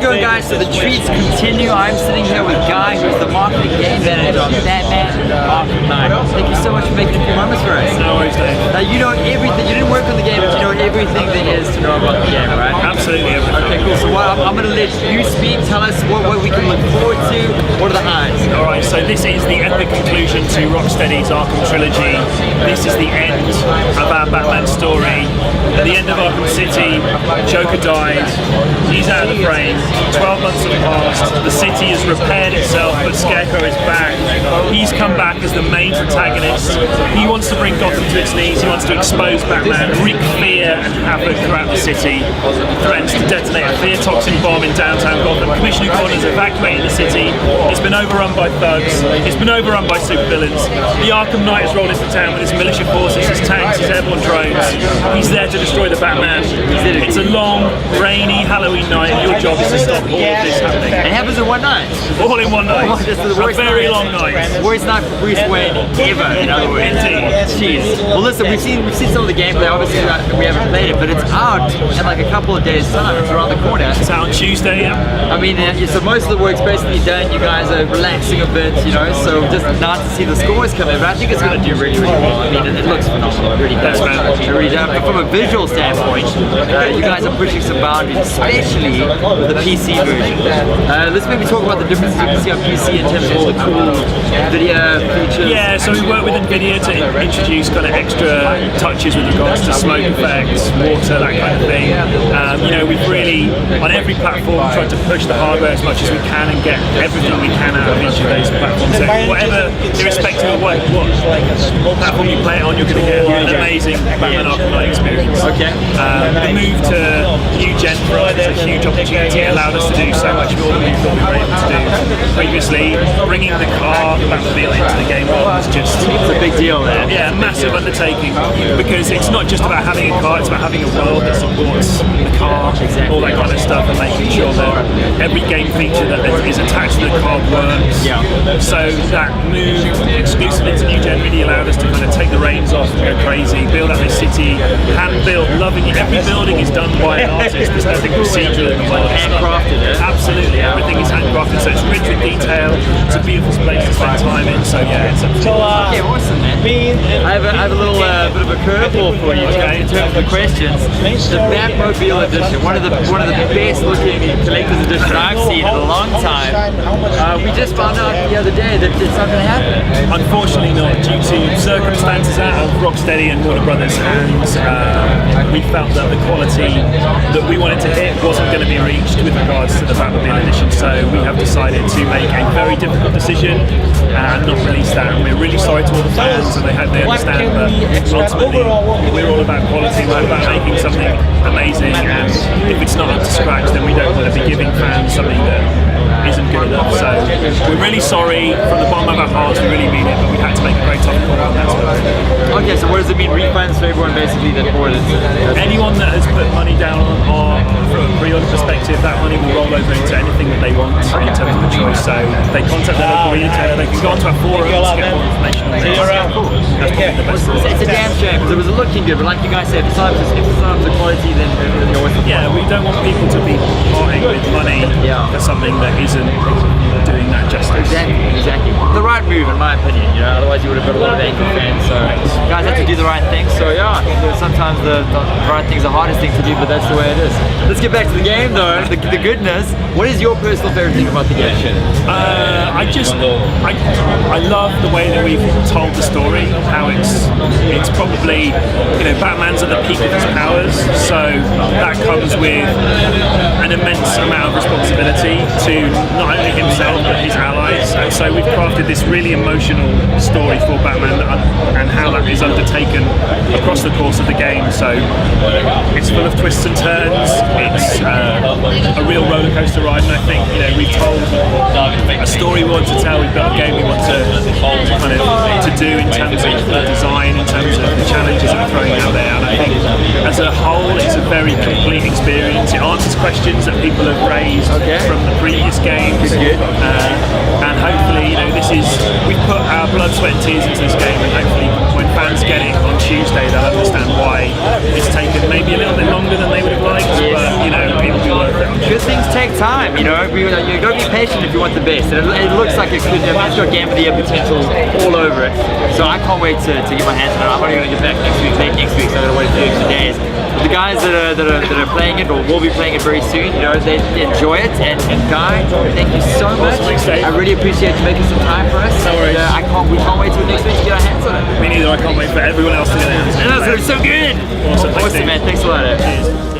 go, guys, so the treats continue. I'm sitting here with Guy, who's the marketing game manager of Batman Arkham Knight. Thank you so much for making a few moments for us. No worries, Dave. Now, you know everything. You didn't work on the game, but you know everything there is to know about the game, right? Absolutely everything. Okay, cool. So I'm going to let you speak. Tell us what we can look forward to. What are the highs? Alright, so this is the epic conclusion to Rocksteady's Arkham trilogy. This is the end of our Batman story. At the end of Arkham City, Joker died. He's out of the frame. 12 months have passed. The city has repaired itself, but Scarecrow is back. He's come back as the main protagonist. He wants to bring Gotham to its knees. He wants to expose Batman, wreak fear and havoc throughout the city. He threatens to detonate a fear toxin bomb in downtown Gotham. Commissioner Gordon's evacuated the city. It's been overrun by thugs. It's been overrun by supervillains. The Arkham Knight has rolled into town with his militia forces, his tanks, his airborne drones. He's there to destroy the Batman. It's a long, rainy Halloween night, and your job is to stop all of this happening. It happens in one night. All in one night. A very long night. Worst night for Bruce Wayne ever, in other words. Indeed. Jeez. Well, listen, we've seen some of the gameplay. Obviously, we haven't played it, but it's out in like a couple of days' time. It's around the corner. It's out on Tuesday, yeah. I mean, so most of the work's basically done. You guys are relaxing a bit, you know. So just nice to see the scores come in. But I think it's going to do really, really well. I mean, it looks phenomenal. It really does. It really does. But from a visual standpoint, you guys are pushing some boundaries, especially with the PC version. Let's maybe talk about the differences you can see on PC in terms of all the cool video features. Yeah, so we work with NVIDIA to introduce kind of extra touches with regards to smoke effects, water, that kind of thing. You know, we've really, on every platform, tried to push the hardware as much as we can and get everything we can out of each of those platforms. So whatever, irrespective of what platform you play it on, you're going to get an amazing Batman Arkham Knight experience. Okay. The move to new gen for us is a huge opportunity. It allowed us to do so much more than we thought we were able to do previously. Bringing the car Batmobile into the game was just... It's a big deal there. Yeah, massive undertaking, because it's not just about having a car, it's about having a world that supports the car, all that kind of stuff, and making sure that every game feature that is attached to the car works. Yeah. So that move exclusively to new gen really allowed us to kind of take the reins off and go crazy, build out this city, hand-built, loving it. Every building is done by an artist, there's nothing procedural in the world. Handcrafted, eh? Absolutely, everything is handcrafted, so it's rich with detail, it's a beautiful place to spend time in, so yeah, it's Okay, awesome, man. I have a little bit of a curveball for you in terms of the questions. The Batmobile edition, one of the best looking collector's editions I've seen in a long time. We just found out the other day that it's not going to happen. Unfortunately not, due to circumstances out of Rocksteady and Warner Brothers hands. We felt that the quality that we wanted to hit wasn't going to be reached with regards to the Batmobile edition, so we have decided to make a very difficult decision and not release that. And we're really sorry to all the fans, and they hope they understand that ultimately we're all about quality, we're about making something amazing, and if it's not up to scratch, then we don't want to be giving fans something that isn't good enough. So we're really sorry from the bottom of our hearts, we really mean it, but we had to make a very tough call on that. Okay, so what does it mean, refunds for everyone basically that bought it? Anyone that has put money down on from a pre-order perspective, that money will roll over into anything that they want in terms of the choice. So they contact their local retailer, they can go onto our forums, get more information on this. Cool. That's probably the best. It's a damn shame because it was looking good, but like you guys said, if it's not of the quality, then yeah, we don't want people to be parting with money for something that isn't doing that justice. Exactly. The right move, in my opinion. You know, otherwise you would have got a lot of angry fans. So you guys have to do the right thing. So yeah, sometimes the right thing is the hardest thing to do, but that's the way it is. Let's get back to the game, though. The goodness. What is your personal favorite thing about the game? I love the way that we've told the story. How it's probably, you know, Batman's at the peak of his powers, so that comes with an immense amount of responsibility to not only himself but his allies. And so we've crafted this really emotional story for Batman and how that is undertaken across the course of the game. So it's full of twists and turns. It's a real roller coaster ride, and I think, you know, we've told a story we want to tell. We've got a game we want to kind of to do in terms of the design, in terms of the challenges that we're throwing out there. And I think as a whole, it's a very complete experience. It answers questions that people have raised from the previous games, and hopefully, you know, we've put our blood, sweat, and tears into this game, and hopefully, when fans get it on Tuesday, they'll understand why it's taken maybe a little bit longer than they would have liked, but you know, it will be worth it. Good things take time, you know. You gotta be patient if you want the best. And it looks like it could. It's got Game of the Year potential all over it. So I can't wait to get my hands on it. I'm only gonna get back late next week, so I'm gonna wait a few extra days. But the guys that are playing it or will be playing it very soon, you know, they enjoy it. And Guy, thank you so much. I really appreciate you making some time for us. No worries. We can't wait till next week to get our hands on it. Me neither. I can't wait for everyone else to get their hands on it. That's so good. Awesome, man. Thanks a lot. Cheers.